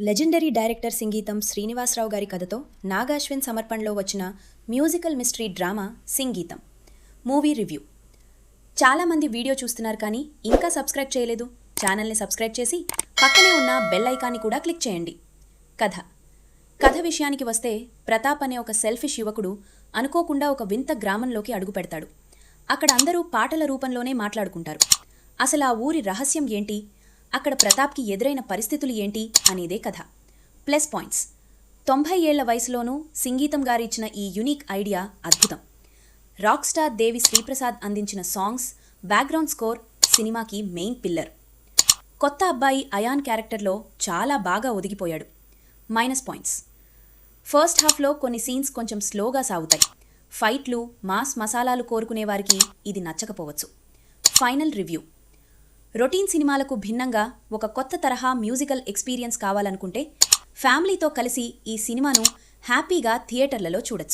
Legendary director Singeetam Srinivasarao గారి కథతో నాగాశ్విన్ సమర్పణలో వచ్చిన musical mystery drama Singeetam movie review. చాలామంది వీడియో చూస్తున్నారు కానీ ఇంకా సబ్స్క్రైబ్ చేయలేదు. ఛానల్ని సబ్స్క్రైబ్ చేసి పక్కనే ఉన్న బెల్ ఐకాన్ని కూడా క్లిక్ చేయండి. కథ విషయానికి వస్తే, ప్రతాప్ అనే ఒక సెల్ఫిష్ యువకుడు అనుకోకుండా ఒక వింత గ్రామంలోకి అడుగు పెడతాడు. అక్కడ అందరూ పాటల రూపంలోనే మాట్లాడుకుంటారు. అసలు ఆ ఊరి రహస్యం ఏంటి, అక్కడ ప్రతాప్కి ఎదురైన పరిస్థితులు ఏంటి అనేదే కథ. ప్లస్ పాయింట్స్: 90 ఏళ్ల వయసులోనూ సింగీతం గారు ఇచ్చిన ఈ యూనిక్ ఐడియా అద్భుతం. రాక్ స్టార్ దేవి శ్రీప్రసాద్ అందించిన సాంగ్స్, బ్యాక్గ్రౌండ్ స్కోర్ సినిమాకి మెయిన్ పిల్లర్. కొత్త అబ్బాయి అయాన్ క్యారెక్టర్లో చాలా బాగా ఒదిగిపోయాడు. మైనస్ పాయింట్స్: ఫస్ట్ హాఫ్లో కొన్ని సీన్స్ కొంచెం స్లోగా సాగుతాయి. ఫైట్లు, మాస్ మసాలాలు కోరుకునే వారికి ఇది నచ్చకపోవచ్చు. ఫైనల్ రివ్యూ: రొటీన్ సినిమాలకు భిన్నంగా ఒక కొత్త తరహా మ్యూజికల్ ఎక్స్పీరియన్స్ కావాలనుకుంటే ఫ్యామిలీతో కలిసి ఈ సినిమాను హ్యాపీగా థియేటర్లలో చూడొచ్చు.